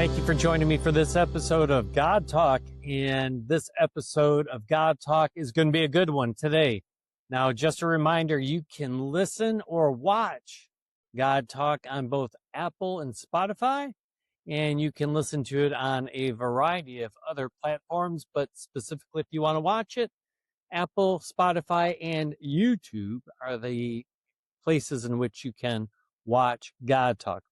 Thank you for joining me for this episode of God Talk. And this episode of God Talk is going to be a good one today. Now, just a reminder, you can listen or watch God Talk on both Apple and Spotify, and you can listen to it on a variety of other platforms. But specifically, if you want to watch it, Apple, Spotify, and YouTube are the places in which you can watch God Talk.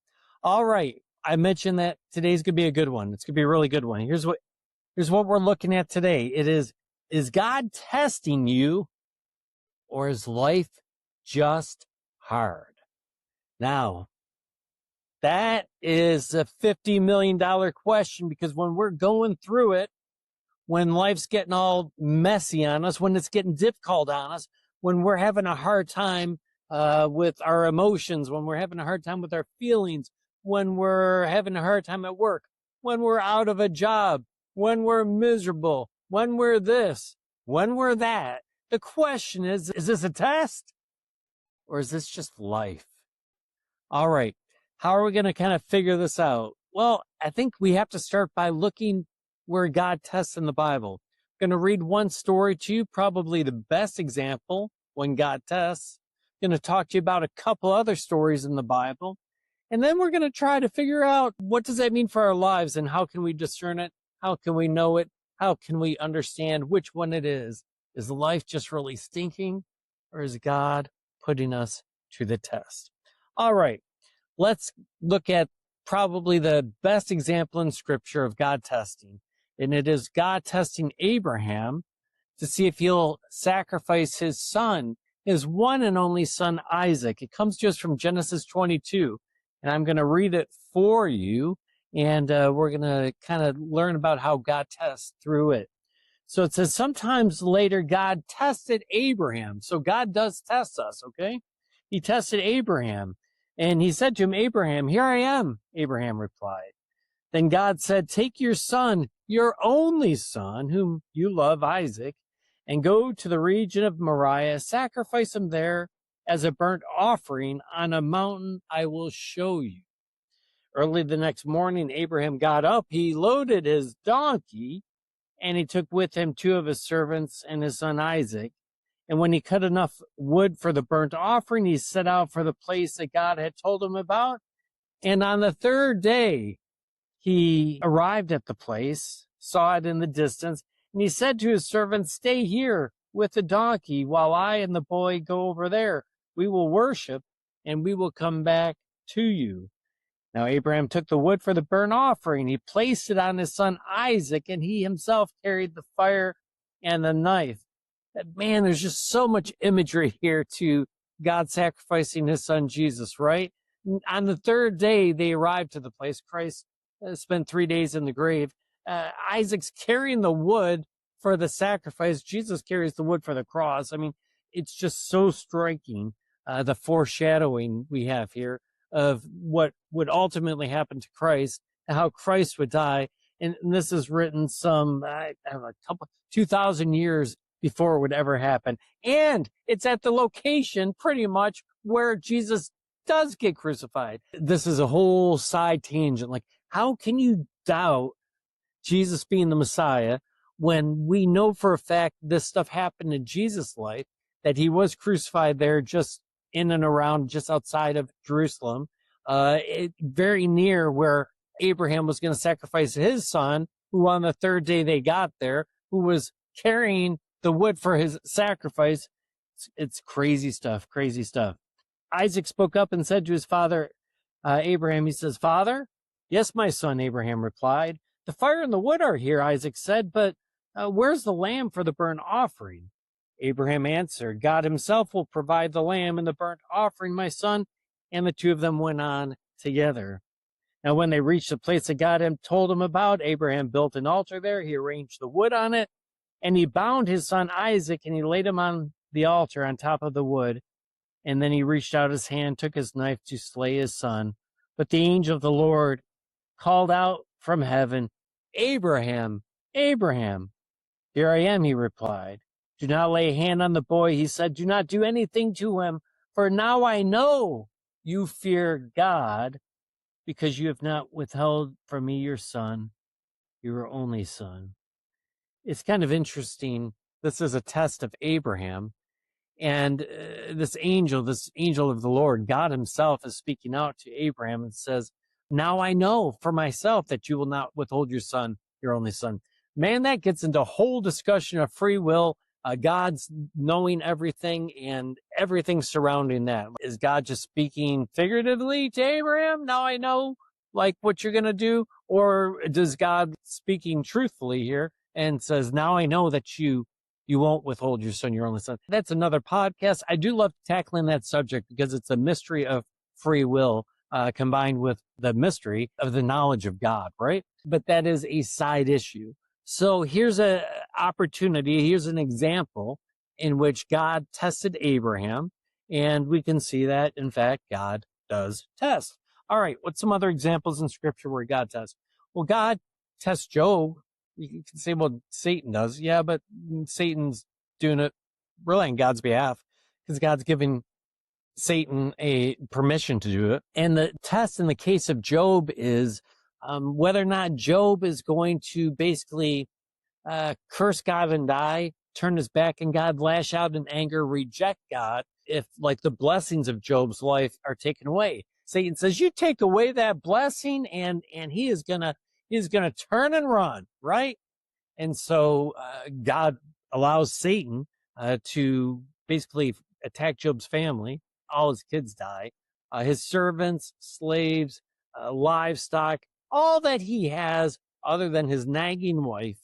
All right. I mentioned that today's going to be a good one. It's going to be a really good one. Here's what we're looking at today. It is God testing you, or is life just hard? Now, that is a $50 million question, because when we're going through it, when life's getting all messy on us, when it's getting difficult on us, when we're having a hard time with our emotions, when we're having a hard time with our feelings, when we're having a hard time at work, when we're out of a job, when we're miserable, when we're this, when we're that. The question is this a test, or is this just life? All right. How are we going to kind of figure this out? Well, I think we have to start by looking where God tests in the Bible. I'm going to read one story to you, probably the best example when God tests. I'm going to talk to you about a couple other stories in the Bible. And then we're going to try to figure out, what does that mean for our lives, and how can we discern it? How can we know it? How can we understand which one it is? Is life just really stinking, or is God putting us to the test? All right, let's look at probably the best example in Scripture of God testing. And it is God testing Abraham to see if he'll sacrifice his son, his one and only son, Isaac. It comes to us from Genesis 22. And I'm going to read it for you, and we're going to kind of learn about how God tests through it. So it says, sometimes later God tested Abraham. So God does test us, okay? He tested Abraham, and he said to him, Abraham, here I am, Abraham replied. Then God said, take your son, your only son, whom you love, Isaac, and go to the region of Moriah, sacrifice him there as a burnt offering on a mountain I will show you. Early the next morning, Abraham got up, he loaded his donkey, and he took with him two of his servants and his son Isaac. And when he cut enough wood for the burnt offering, he set out for the place that God had told him about. And on the third day, he arrived at the place, saw it in the distance, and he said to his servants, stay here with the donkey while I and the boy go over there. We will worship, and we will come back to you. Now Abraham took the wood for the burnt offering. He placed it on his son Isaac, and he himself carried the fire and the knife. Man, there's just so much imagery here to God sacrificing his son Jesus, right? On the third day, they arrived to the place. Christ spent 3 days in the grave. Isaac's carrying the wood for the sacrifice. Jesus carries the wood for the cross. I mean, it's just so striking, the foreshadowing we have here of what would ultimately happen to Christ, and how Christ would die. And this is written some, 2,000 years before it would ever happen. And it's at the location pretty much where Jesus does get crucified. This is a whole side tangent. Like, how can you doubt Jesus being the Messiah when we know for a fact this stuff happened in Jesus' life, that he was crucified there just in and around, just outside of Jerusalem, very near where Abraham was going to sacrifice his son, who on the third day they got there, who was carrying the wood for his sacrifice. It's crazy stuff, crazy stuff. Isaac spoke up and said to his father, Abraham, he says, Father? Yes, my son, Abraham replied. The fire and the wood are here, Isaac said, but where's the lamb for the burnt offering? Abraham answered, God himself will provide the lamb and the burnt offering, my son. And the two of them went on together. Now, when they reached the place that God had told him about, Abraham built an altar there. He arranged the wood on it, and he bound his son Isaac, and he laid him on the altar on top of the wood. And then he reached out his hand, took his knife to slay his son. But the angel of the Lord called out from heaven, Abraham, Abraham. Here I am, he replied. Do not lay a hand on the boy, he said. Do not do anything to him, for now I know you fear God, because you have not withheld from me your son, your only son. It's kind of interesting. This is a test of Abraham. And this angel of the Lord, God himself, is speaking out to Abraham and says, now I know for myself that you will not withhold your son, your only son. Man, that gets into a whole discussion of free will, God's knowing everything and everything surrounding that. Is God just speaking figuratively to Abraham? Now I know like what you're going to do. Or does God speaking truthfully here and says, now I know that you won't withhold your son, your only son. That's another podcast. I do love tackling that subject because it's a mystery of free will combined with the mystery of the knowledge of God, right? But that is a side issue. So here's an opportunity. Here's an example in which God tested Abraham. And we can see that, in fact, God does test. All right, what's some other examples in Scripture where God tests? Well, God tests Job. You can say, well, Satan does. Yeah, but Satan's doing it really on God's behalf because God's giving Satan a permission to do it. And the test in the case of Job is whether or not Job is going to basically curse God and die, turn his back on God, lash out in anger, reject God, if like the blessings of Job's life are taken away. Satan says, you take away that blessing and he is gonna turn and run, right? And so God allows Satan to basically attack Job's family. All his kids die. His servants, slaves, livestock, all that he has other than his nagging wife,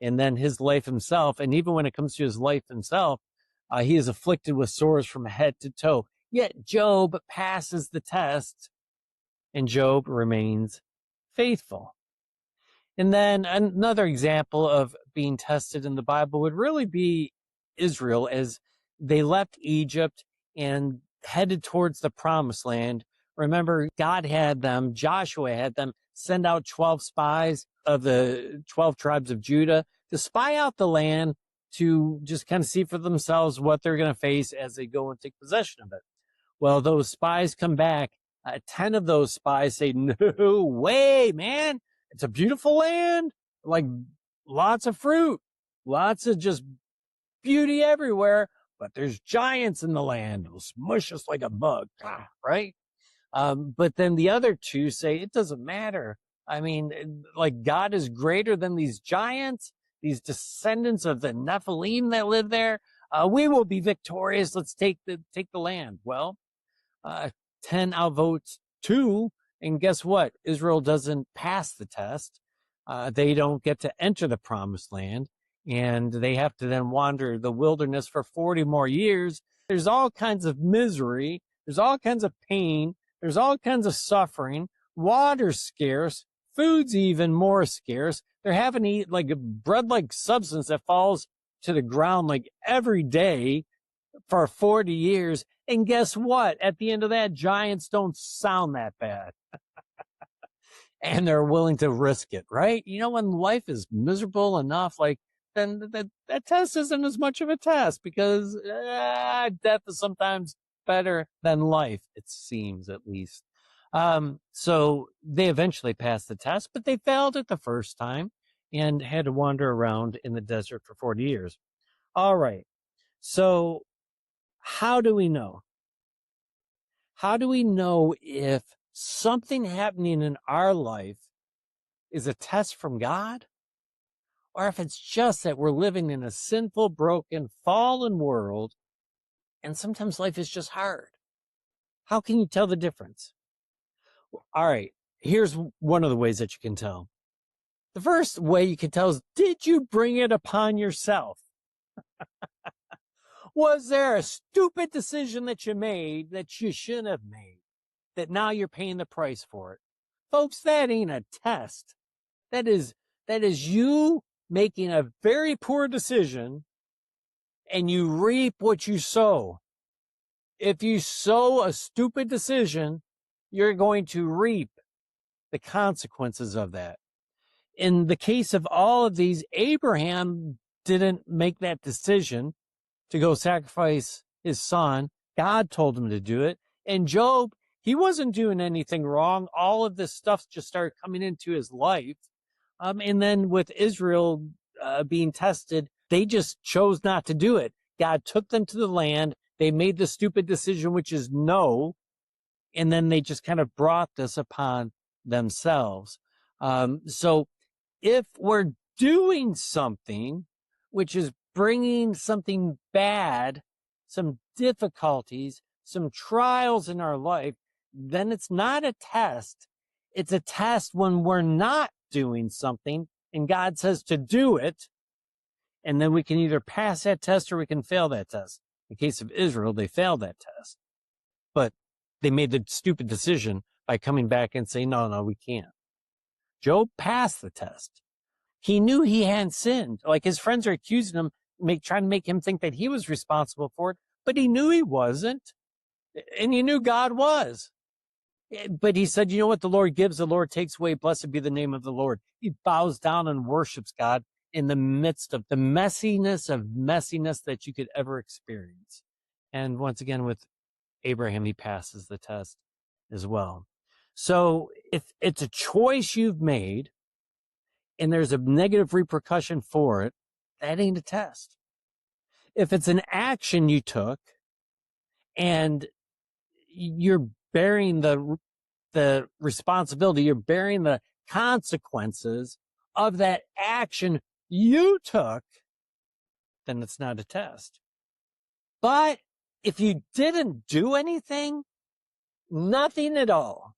and then his life himself. And even when it comes to his life himself, he is afflicted with sores from head to toe. Yet Job passes the test, and Job remains faithful. And then another example of being tested in the Bible would really be Israel as they left Egypt and headed towards the promised land. Remember, God had them, Joshua had them send out 12 spies of the 12 tribes of Judah to spy out the land, to just kind of see for themselves what they're going to face as they go and take possession of it. Well, those spies come back. 10 of those spies say, no way, man. It's a beautiful land, like lots of fruit, lots of just beauty everywhere, but there's giants in the land. It'll smush us like a bug, right? But then the other two say, it doesn't matter. I mean, like God is greater than these giants, these descendants of the Nephilim that live there. We will be victorious. Let's take the land. Well, 10 outvotes 2. And guess what? Israel doesn't pass the test. They don't get to enter the promised land. And they have to then wander the wilderness for 40 more years. There's all kinds of misery. There's all kinds of pain. There's all kinds of suffering. Water's scarce. Food's even more scarce. They're having to eat like a bread-like substance that falls to the ground like every day for 40 years. And guess what? At the end of that, giants don't sound that bad. And they're willing to risk it, right? You know, when life is miserable enough, like, then that test isn't as much of a test because death is sometimes better than life, it seems, at least. So they eventually passed the test, but they failed it the first time and had to wander around in the desert for 40 years. All right. So how do we know? How do we know if something happening in our life is a test from God, or if it's just that we're living in a sinful, broken, fallen world, and sometimes life is just hard? How can you tell the difference? All right, here's one of the ways that you can tell. The first way you can tell is, did you bring it upon yourself? Was there a stupid decision that you made that you shouldn't have made, that now you're paying the price for it? Folks, that ain't a test. That is you making a very poor decision, and you reap what you sow. If you sow a stupid decision, you're going to reap the consequences of that. In the case of all of these, Abraham didn't make that decision to go sacrifice his son. God told him to do it. And Job, He wasn't doing anything wrong. All of this stuff just started coming into his life. And then with Israel being tested, they just chose not to do it. God took them to the land. They made the stupid decision, which is no. And then they just kind of brought this upon themselves. So if we're doing something which is bringing something bad, some difficulties, some trials in our life, then it's not a test. It's a test when we're not doing something and God says to do it. And then we can either pass that test or we can fail that test. In the case of Israel, they failed that test. But they made the stupid decision by coming back and saying, no, we can't. Job passed the test. He knew he hadn't sinned. Like his friends are accusing him, trying to make him think that he was responsible for it, but he knew he wasn't. And he knew God was. But he said, you know what? The Lord gives, the Lord takes away. Blessed be the name of the Lord. He bows down and worships God in the midst of the messiness that you could ever experience. And once again, with Abraham, he passes the test as well. So if it's a choice you've made and there's a negative repercussion for it, that ain't a test. If it's an action you took and you're bearing the responsibility, you're bearing the consequences of that action you took, then it's not a test. But if you didn't do anything, nothing at all,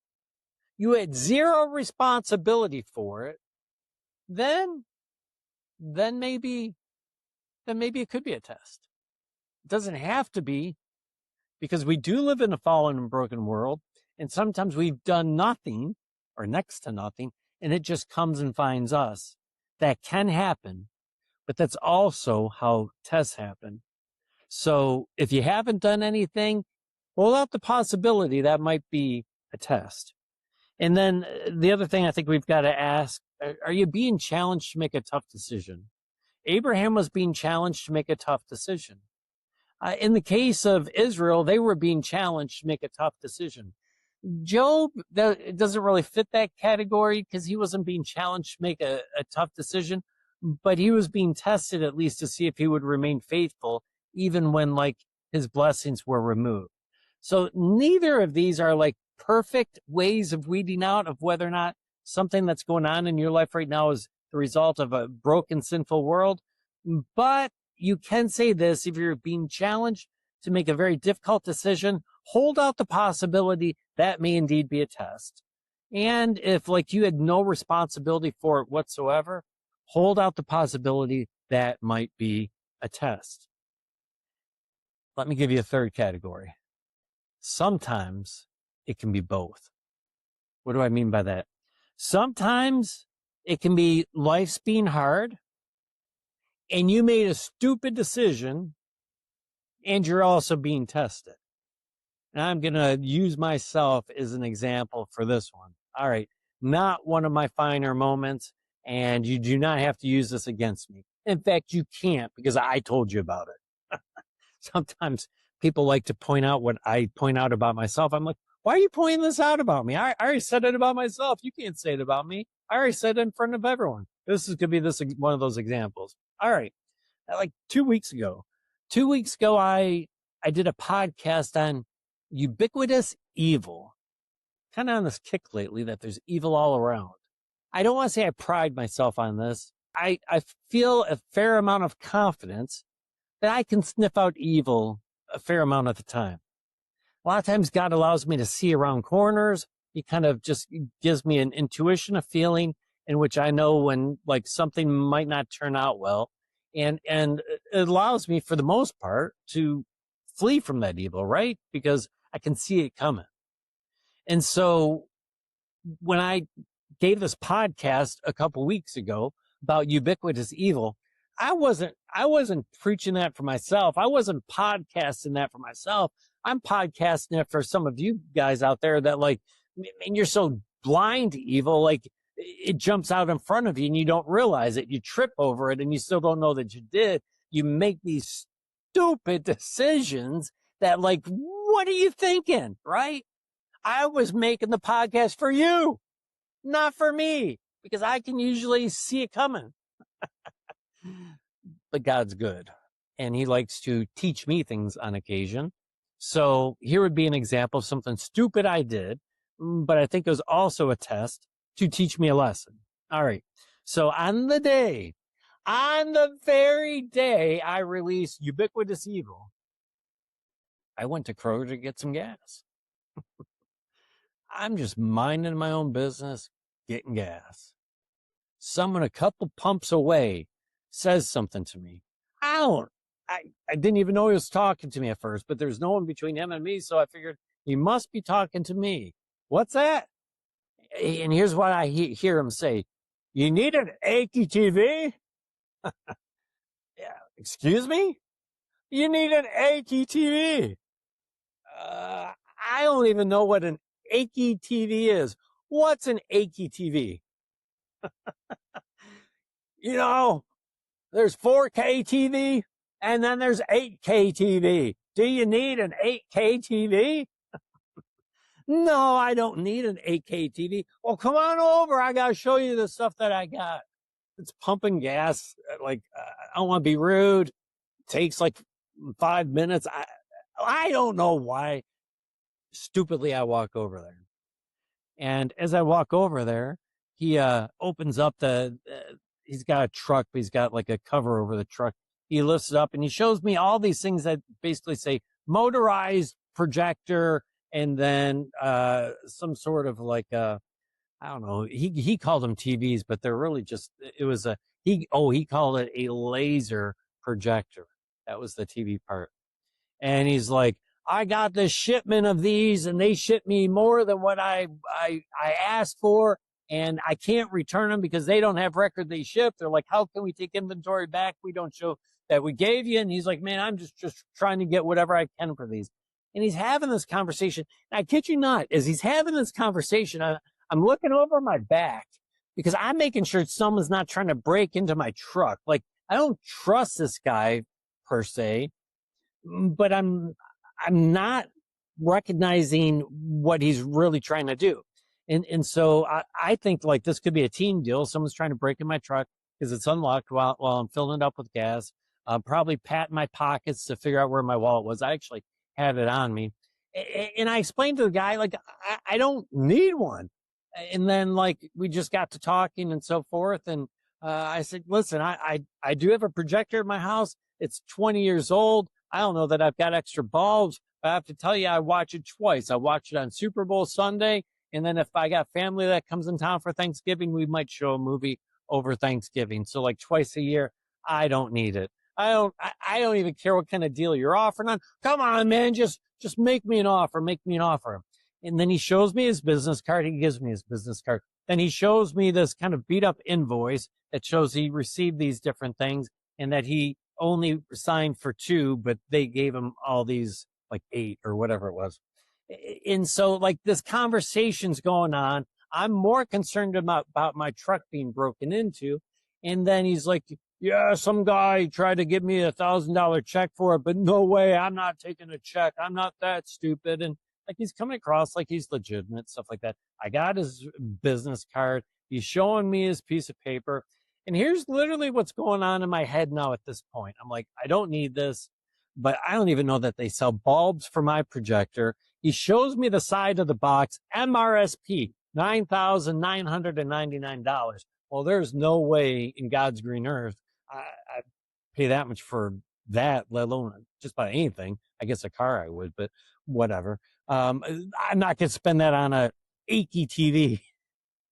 you had zero responsibility for it, then maybe it could be a test. It doesn't have to be, because we do live in a fallen and broken world, and sometimes we've done nothing or next to nothing, and it just comes and finds us. That can happen, but that's also how tests happen. So if you haven't done anything, hold out the possibility that might be a test. And then the other thing I think we've got to ask, are you being challenged to make a tough decision? Abraham was being challenged to make a tough decision. In the case of Israel, they were being challenged to make a tough decision. Job doesn't really fit that category because he wasn't being challenged to make a tough decision, but he was being tested at least to see if he would remain faithful even when like his blessings were removed. So neither of these are like perfect ways of weeding out of whether or not something that's going on in your life right now is the result of a broken, sinful world. But you can say this: if you're being challenged to make a very difficult decision, hold out the possibility that may indeed be a test. And if like you had no responsibility for it whatsoever, hold out the possibility that might be a test. Let me give you a third category. Sometimes it can be both. What do I mean by that? Sometimes it can be life's being hard and you made a stupid decision and you're also being tested. And I'm going to use myself as an example for this one. All right. Not one of my finer moments, and you do not have to use this against me. In fact, you can't, because I told you about it. Sometimes people like to point out what I point out about myself. I'm like, why are you pointing this out about me? I already said it about myself. You can't say it about me. I already said it in front of everyone. This is going to be one of those examples. All right. Like 2 weeks ago, I did a podcast on ubiquitous evil. Kind of on this kick lately that there's evil all around. I don't want to say I pride myself on this. I feel a fair amount of confidence that I can sniff out evil a fair amount of the time. A lot of times God allows me to see around corners. He kind of just gives me an intuition, a feeling in which I know when like something might not turn out well. And it allows me, for the most part, to flee from that evil, right? Because I can see it coming. And so when I gave this podcast a couple weeks ago about ubiquitous evil, I wasn't preaching that for myself. I wasn't podcasting that for myself. I'm podcasting it for some of you guys out there that like, man, you're so blind to evil, like it jumps out in front of you and you don't realize it. You trip over it and you still don't know that you did. You make these stupid decisions that like, what are you thinking, right? I was making the podcast for you, not for me, because I can usually see it coming. But God's good, and he likes to teach me things on occasion. So here would be an example of something stupid I did, but I think it was also a test to teach me a lesson. All right. So on the very day I released Ubiquitous Evil, I went to Kroger to get some gas. I'm just minding my own business, getting gas. Someone a couple pumps away says something to me. I didn't even know he was talking to me at first, but there's no one between him and me, so I figured he must be talking to me. What's that? And here's what I hear him say. You need an achy TV? Yeah, excuse me? You need an achy TV. I don't even know what an achy TV is. What's an achy TV? You know, there's 4K TV and then there's 8K TV. Do you need an 8K TV? No, I don't need an 8K TV. Well, come on over. I got to show you the stuff that I got. It's pumping gas. Like, I don't want to be rude. It takes like 5 minutes. I don't know why. Stupidly, I walk over there. And as I walk over there, he opens up he's got a truck, but he's got like a cover over the truck. He lifts it up and he shows me all these things that basically say motorized projector and then some sort of like I don't know. He called them TVs, but they're really just he called it a laser projector. That was the TV part. And he's like, I got this shipment of these and they shipped me more than what I asked for. And I can't return them because they don't have record they shipped. They're like, how can we take inventory back? We don't show that we gave you. And he's like, man, I'm just trying to get whatever I can for these. And he's having this conversation. And I kid you not, as he's having this conversation, I'm looking over my back because I'm making sure someone's not trying to break into my truck. Like, I don't trust this guy per se, but I'm not recognizing what he's really trying to do. And so I think like this could be a team deal. Someone's trying to break in my truck because it's unlocked while I'm filling it up with gas. Probably patting my pockets to figure out where my wallet was. I actually had it on me. And I explained to the guy, like, I don't need one. And then like we just got to talking and so forth. And I said, listen, I do have a projector at my house. It's 20 years old. I don't know that I've got extra bulbs, but I have to tell you, I watch it twice. I watch it on Super Bowl Sunday. And then if I got family that comes in town for Thanksgiving, we might show a movie over Thanksgiving. So like twice a year, I don't need it. I don't even care what kind of deal you're offering on. Come on, man. Just make me an offer. Make me an offer. And then he shows me his business card. He gives me his business card. Then he shows me this kind of beat up invoice that shows he received these different things and that he only signed for 2, but they gave him all these like 8 or whatever it was. And so like this conversation's going on. I'm more concerned about my truck being broken into. And then he's like, yeah, some guy tried to give me $1,000 check for it, but no way, I'm not taking a check. I'm not that stupid. And like he's coming across like he's legitimate, stuff like that. I got his business card. He's showing me his piece of paper. And here's literally what's going on in my head now at this point. I'm like, I don't need this, but I don't even know that they sell bulbs for my projector. He shows me the side of the box, MRSP, $9,999. Well, there's no way in God's green earth I pay that much for that, let alone just about anything. I guess a car I would, but whatever. I'm not going to spend that on a achy TV.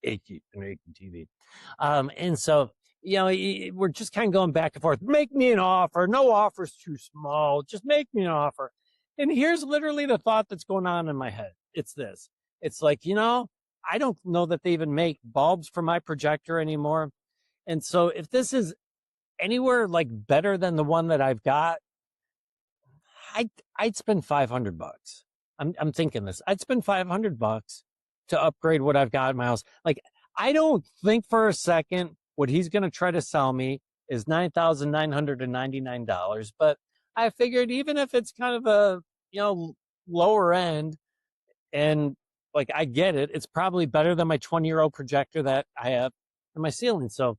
An achy TV. And so, you know, we're just kind of going back and forth. Make me an offer. No offer's too small. Just make me an offer. And here's literally the thought that's going on in my head. It's this. It's like, you know, I don't know that they even make bulbs for my projector anymore. And so if this is anywhere like better than the one that I've got, I'd spend $500. I'm thinking this. I'd spend $500 to upgrade what I've got in my house. Like, I don't think for a second what he's going to try to sell me is $9,999. But I figured even if it's kind of a, you know, lower end and Like, I get it. It's probably better than my 20-year-old projector that I have in my ceiling. So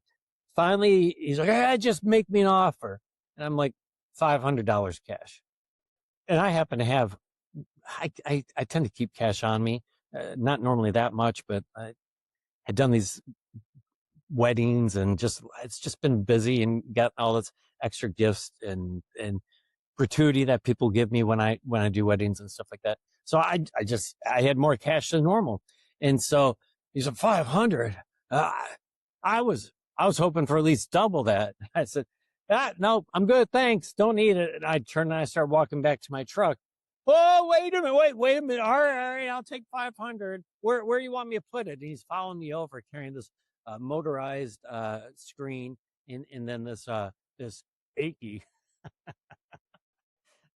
finally, he's like, just make me an offer. And I'm like, $500 cash. And I happen to have, I tend to keep cash on me. Not normally that much, but I had done these weddings and it's just been busy and got all this extra gifts and gratuity that people give me when I do weddings and stuff like that. So I had more cash than normal, and so he's at 500. Uh, I was I was hoping for at least double that. I said, no, I'm good, thanks, don't need it. And I turned and I started walking back to my truck. Oh, wait a minute, wait a minute. All right, I'll take 500. Where do you want me to put it? And he's following me over, carrying this motorized screen, and then this achy.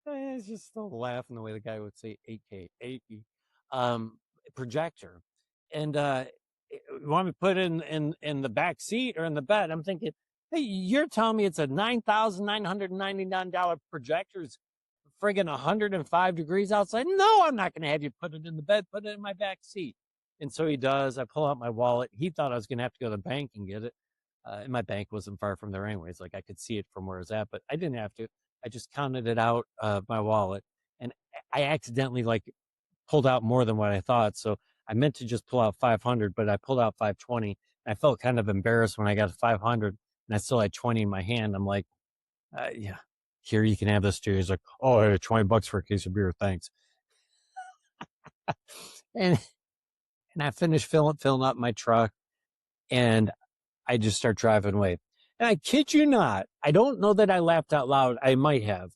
It's just still laughing the way the guy would say 8K, 80 um, projector. And you want me to put it in the back seat or in the bed? I'm thinking, hey, you're telling me it's a $9,999 projector. It's friggin' 105 degrees outside. No, I'm not going to have you put it in the bed. Put it in my back seat. And so he does. I pull out my wallet. He thought I was going to have to go to the bank and get it. And my bank wasn't far from there anyways. Like, I could see it from where I was at, but I didn't have to. I just counted it out my wallet, and I accidentally like pulled out more than what I thought. So I meant to just pull out 500, but I pulled out 520. I felt kind of embarrassed when I got 500 and I still had 20 in my hand. I'm like, yeah, here, you can have this too. He's like, oh, hey, $20 for a case of beer, thanks. and and I finished filling up my truck, and I just start driving away. And I kid you not, I don't know that I laughed out loud. I might have,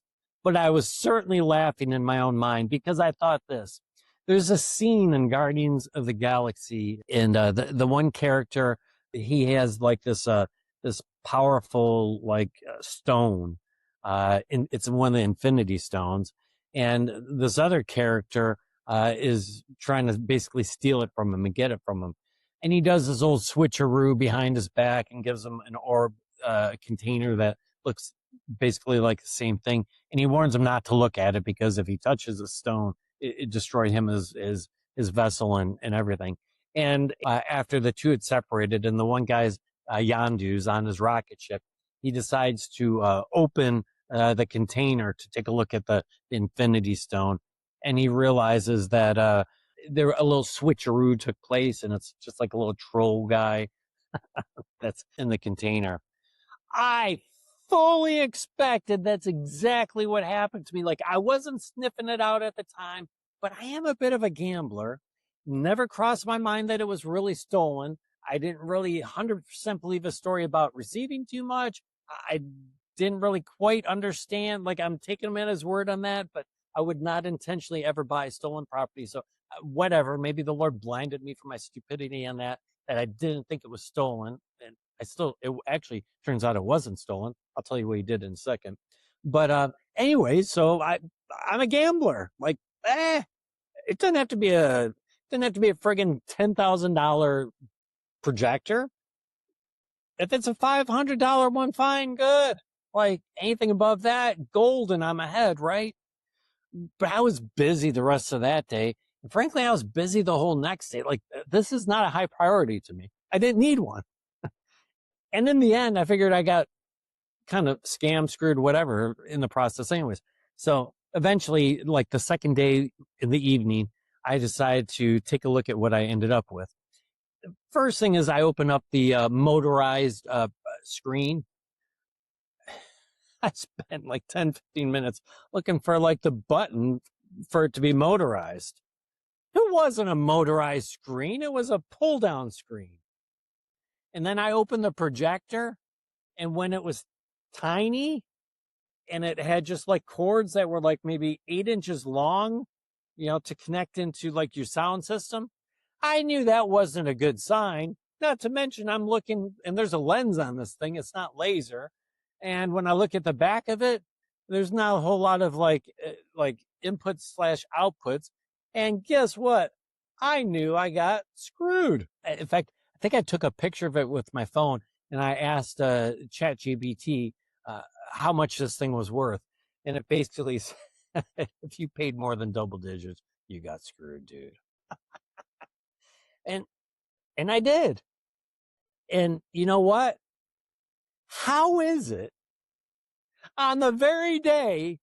but I was certainly laughing in my own mind because I thought this. There's a scene in Guardians of the Galaxy, and the one character, he has like this powerful stone, and it's one of the Infinity Stones, and this other character is trying to basically steal it from him and get it from him. And he does this old switcheroo behind his back and gives him an orb container that looks basically like the same thing. And he warns him not to look at it because if he touches the stone, it destroyed him as his vessel and everything. And after the two had separated, and the one guy's Yondu's on his rocket ship, he decides to open the container to take a look at the Infinity Stone, and he realizes that there a little switcheroo took place, and it's just like a little troll guy that's in the container. I fully expected that's exactly what happened to me. Like, I wasn't sniffing it out at the time, but I am a bit of a gambler. Never crossed my mind that it was really stolen. I didn't really 100% believe a story about receiving too much. I didn't really quite understand. Like, I'm taking him at his word on that, but I would not intentionally ever buy stolen property. So whatever, maybe the Lord blinded me for my stupidity on that I didn't think it was stolen. And it actually turns out it wasn't stolen. I'll tell you what he did in a second. But anyway, so I'm a gambler. Like, it doesn't have to be a friggin' $10,000 projector. If it's a $500 one, fine, good. Like, anything above that, golden, I'm ahead, right? But I was busy the rest of that day. And frankly, I was busy the whole next day. Like, this is not a high priority to me. I didn't need one. And in the end, I figured I got kind of scammed, screwed, whatever in the process anyways. So eventually, like the second day in the evening, I decided to take a look at what I ended up with. First thing is I open up the motorized screen. I spent like 10, 15 minutes looking for like the button for it to be motorized. It wasn't a motorized screen. It was a pull down screen. And then I opened the projector, and when it was tiny and it had just like cords that were like maybe 8 inches long, to connect into like your sound system, I knew that wasn't a good sign. Not to mention, I'm looking, and there's a lens on this thing. It's not laser. And when I look at the back of it, there's not a whole lot of like inputs / outputs. And guess what? I knew I got screwed. In fact, I think I took a picture of it with my phone, and I asked ChatGPT how much this thing was worth. And it basically said, if you paid more than double digits, you got screwed, dude. And I did. And you know what? How is it on the very day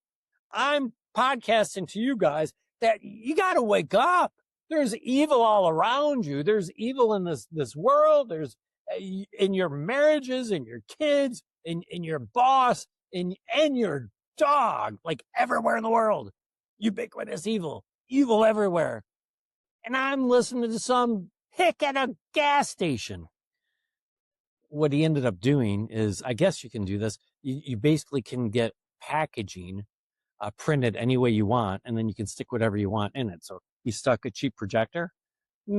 I'm podcasting to you guys that you got to wake up? There's evil all around you. There's evil in this world. There's in your marriages, in your kids, in your boss, in your dog, like everywhere in the world. Ubiquitous evil everywhere. And I'm listening to some hick at a gas station. What he ended up doing is, I guess you can do this. You basically can get packaging printed any way you want, and then you can stick whatever you want in it. So he stuck a cheap projector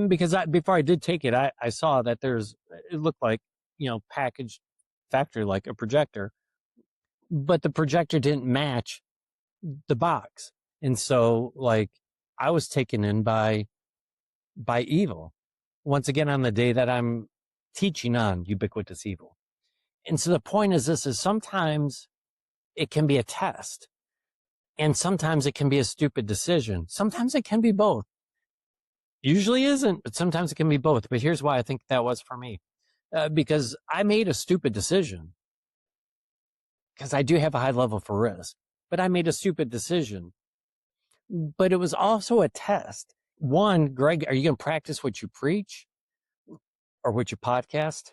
because before I did take it, I saw that it looked like, packaged factory like a projector, but the projector didn't match the box. And so like I was taken in by evil once again on the day that I'm teaching on ubiquitous evil. And so the point is is sometimes it can be a test, and sometimes it can be a stupid decision. Sometimes it can be both. Usually isn't, but sometimes it can be both. But here's why I think that was for me. Because I made a stupid decision. Because I do have a high level for risk. But I made a stupid decision. But it was also a test. One, Greg, are you going to practice what you preach or what you podcast?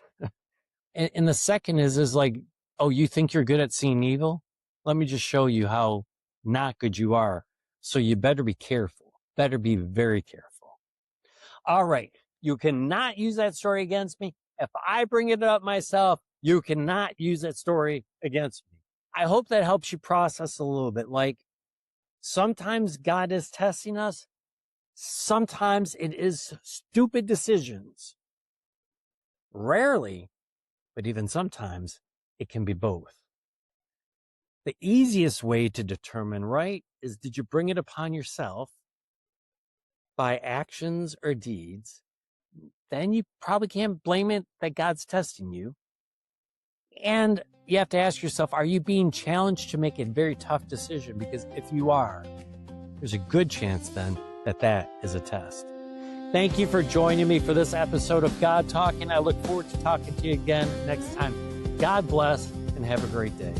And the second is like, oh, you think you're good at seeing evil? Let me just show you how not good you are. So you better be careful. Better be very careful. All right. You cannot use that story against me. If I bring it up myself, you cannot use that story against me. I hope that helps you process a little bit. Like, sometimes God is testing us. Sometimes it is stupid decisions. Rarely, but even sometimes, it can be both. The easiest way to determine right is, did you bring it upon yourself by actions or deeds? Then you probably can't blame it that God's testing you. And you have to ask yourself, are you being challenged to make a very tough decision? Because if you are, there's a good chance then that is a test. Thank you for joining me for this episode of God Talking. I look forward to talking to you again next time. God bless and have a great day.